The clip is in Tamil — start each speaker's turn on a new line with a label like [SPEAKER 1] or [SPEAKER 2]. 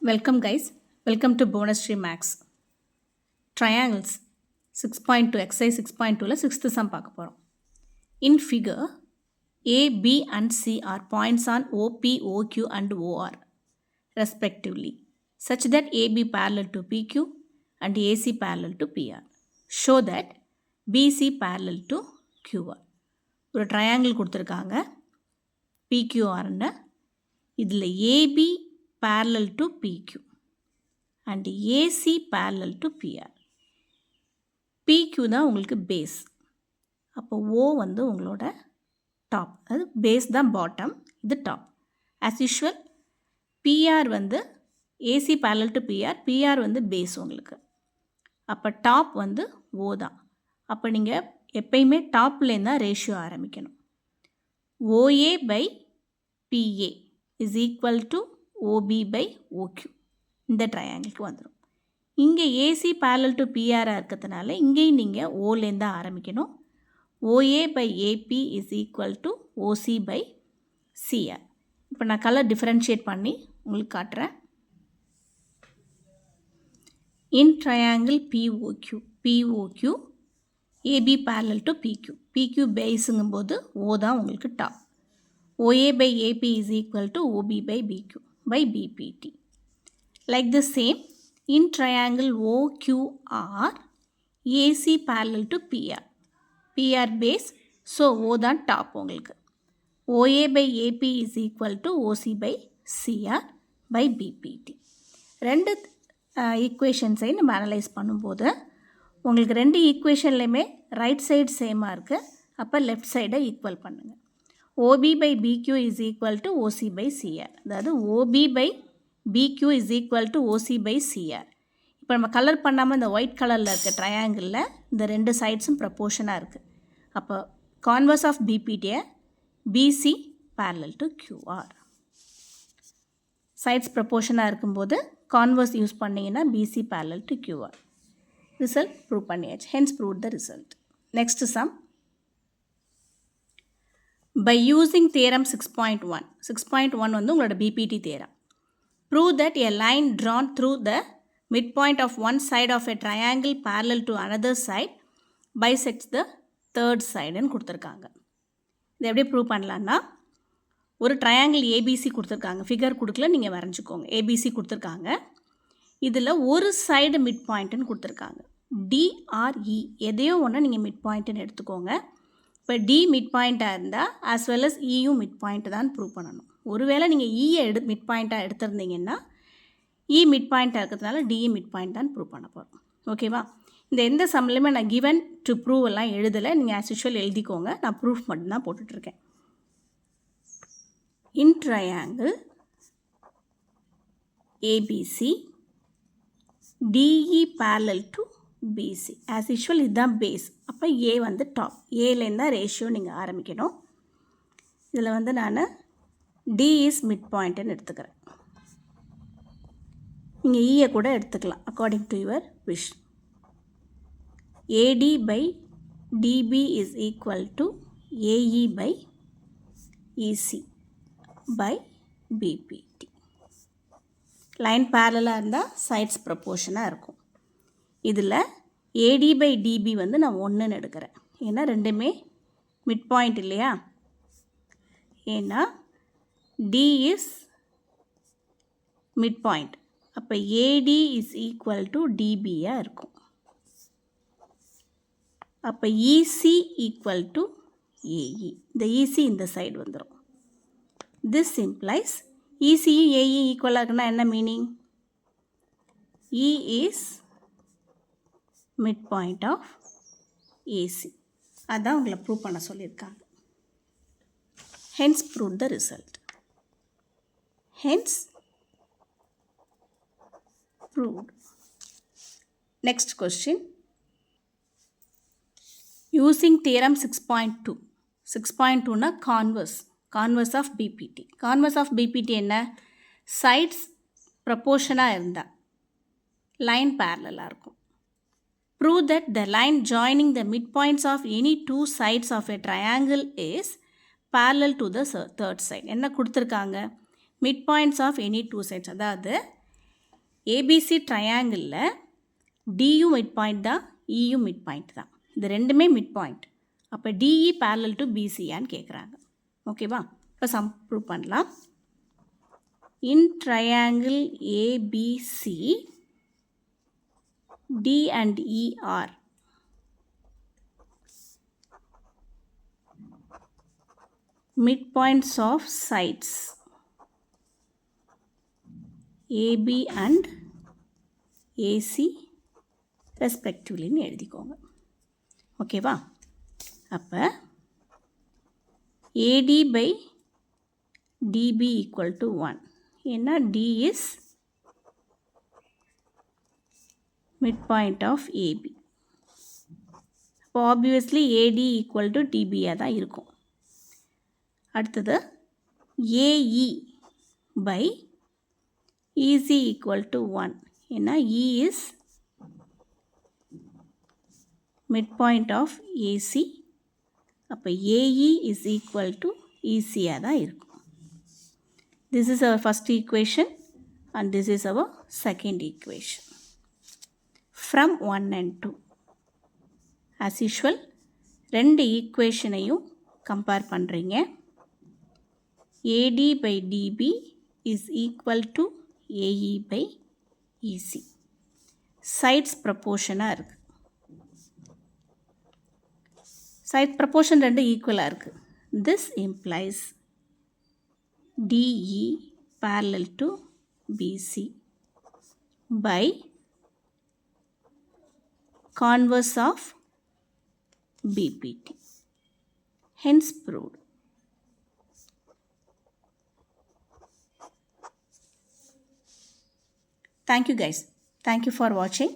[SPEAKER 1] Welcome guys, welcome to Bonus Tree Max. Triangles 6.2 exercise 6.2ல 6th sum பார்க்க போறோம். In figure, A, B and C are points on OP, OQ and OR respectively, such that AB parallel to PQ and AC parallel to PR. Show that BC parallel to QR. ஒரு triangle கொடுத்திருக்காங்க PQRன்னு. இதில் AB parallel to PQ and AC parallel to PR. PQ தான் உங்களுக்கு பேஸ். அப்போ O வந்து உங்களோட டாப், அது பேஸ் தான் பாட்டம், இது டாப். ஆஸ் யூஷுவல் PR வந்து AC parallel to PR, PR வந்து பேஸ் உங்களுக்கு. அப்போ டாப் வந்து O தான். அப்போ நீங்கள் எப்பயுமே டாப்லேருந்து தான் ரேஷியோ ஆரம்பிக்கணும். OA by PA is equal to OB by OQ. இந்த ட்ரையாங்கிளுக்கு வந்துடும். இங்கே AC parallel to PR இருக்கிறதுனால இங்கேயும் நீங்கள் ஓலேருந்து ஆரம்பிக்கணும். OA by AP is equal to OC by CR. இப்போ நான் கலர் டிஃப்ரென்ஷியேட் பண்ணி உங்களுக்கு காட்டுறேன். இன் triangle POQ AB parallel to PQ. PQ பேஸுங்கும் போது O தான் உங்களுக்கு top. OA by AP is equal to OB by BQ by BPT. Like the same, in triangle OQR, AC parallel to PR. PR base, so O தான் top உங்களுக்கு. OA by AP is equal to OC by CR by BPT. ரெண்டு ஈக்குவேஷன்ஸை நம்ம அனலைஸ் பண்ணும்போது உங்களுக்கு ரெண்டு ஈக்குவேஷன்லையுமே ரைட் சைடு சேமாக இருக்குது. அப்போ லெஃப்ட் சைடை ஈக்குவல் பண்ணுங்கள். OB by BQ is equal to OC by CR. அதாவது OB by BQ is equal to OC by CR. இப்போ நம்ம கலர் பண்ணாமல் இந்த ஒயிட் கலரில் இருக்க ட்ரையாங்கிளில் இந்த ரெண்டு சைட்ஸும் ப்ரப்போர்ஷனாக இருக்குது. அப்போ கான்வர்ஸ் ஆஃப் பிபிடியை BC parallel to QR. Sides ப்ரப்போர்ஷனாக இருக்கும்போது கான்வர்ஸ் யூஸ் பண்ணிங்கன்னா BC parallel to QR. Result prove பண்ணியாச்சு. Hence prove the result. Next sum. By using theorem 6.1. 6.1 வந்து உங்களோட BPT theorem. Prove that a line drawn through the midpoint of one side of a triangle parallel to another side bisects the third side ன்னு கொடுத்துருக்காங்க. இதை எப்படி ப்ரூவ் பண்ணலான்னா, ஒரு ட்ரையாங்கிள் ABC கொடுத்துருக்காங்க. ஃபிகர் கொடுக்கல, நீங்கள் வரைஞ்சிக்கோங்க. ABC கொடுத்துருக்காங்க. இதில் ஒரு சைடு மிட் பாயிண்ட்டுன்னு கொடுத்துருக்காங்க. DRE எதையோ ஒன்று நீங்கள் மிட் பாயிண்ட்டுன்னு எடுத்துக்கோங்க. இப்போ D மிட் பாயிண்ட்டாக இருந்தால் ஆஸ் வெல் அஸ் இயும் மிட் பாயிண்ட்டு தான் ப்ரூவ் பண்ணணும். ஒருவேளை நீங்கள் இயை மிட் பாயிண்ட்டாக எடுத்திருந்தீங்கன்னா இ மிட் பாயிண்ட்டாக இருக்கிறதுனால டிஇ மிட் பாயிண்ட் தான் ப்ரூவ் பண்ண போகிறோம். ஓகேவா? இந்த எந்த சம்லையுமே நான் கிவன் டு ப்ரூவ் எல்லாம் எழுதலை. நீங்கள் ஆஸ் யூஷுவல் எழுதிக்கோங்க. நான் ப்ரூஃப் மட்டும்தான் போட்டுட்ருக்கேன். In triangle ABC DE parallel to BC. As usual இதுதான் பேஸ். அப்போ ஏ வந்து டாப். ஏலேருந்து தான் ரேஷியோ நீங்கள் ஆரம்பிக்கணும். இதில் வந்து நான் D இஸ் மிட் பாயிண்ட்டுன்னு எடுத்துக்கிறேன். நீங்கள் ஈயை கூட எடுத்துக்கலாம் according to your wish. AD by DB is equal to AE by EC by BPT. Line பேரலாக இருந்தால் சைட்ஸ் ப்ரப்போர்ஷனாக இருக்கும். இதில் AD by DB வந்து நான் 1ன்னு எடுக்கிறேன். ஏன்னா ரெண்டுமே மிட் பாயிண்ட் இல்லையா? ஏன்னா D இஸ் மிட் பாயிண்ட். அப்போ AD இஸ் ஈக்குவல் டு DBயாக இருக்கும். அப்போ EC ஈக்குவல் டு AE. இந்த EC இந்த சைடு வந்துடும். திஸ் இம்ப்ளைஸ் ECயும் AE ஈக்குவலாக இருக்குன்னா என்ன meaning? E is mid point of AC. அதான் உங்களை ப்ரூவ் பண்ண சொல்லியிருக்காங்க. Hence prove the result. Hence proved. Next question. Using theorem 6.2. 6.2 na converse of BPT. Converse of BPT என்ன? Sides proportional இருந்தா line parallel இருக்கும். Prove that the line joining the midpoints of any two sides of a triangle is parallel to the third side. என்ன கொடுத்துருக்காங்க? Mid points of any two sides. அதாவது ஏபிசி ட்ரையாங்கிளில் டியும் மிட் பாயிண்ட் தான், இயும் மிட் பாயிண்ட் தான். இது ரெண்டுமே மிட் பாயிண்ட். அப்போ டிஇ parallel டு பிசியான்னு கேட்குறாங்க. ஓகேவா? இப்போ சம் ப்ரூவ் பண்ணலாம். In triangle ABC D and E are midpoints of sides AB and AC respectively ன்னு எழுதிக்கோங்க. ஓகேவா? அப்போ AD by DB equal to 1. ஏன்னா D is midpoint of AB. அப்போ obviously AD equal to DB தான் இருக்கும். அடுத்தது AE by EC equal to 1. ஏன்னா E is midpoint of AC. அப்போ AE is equal to EC தான் இருக்கும். This is our first equation and this is our second equation. From 1 and 2. As usual, ரெண்டு ஈக்குவேஷனையும் கம்பேர் பண்ணுறீங்க. AD by DB is equal to AE by EC. Sides proportionாக இருக்குது. Side proportion ரெண்டு ஈக்குவலாக இருக்குது. This implies DE parallel to BC by converse of BPT. Hence proved. Thank you guys. Thank you for watching.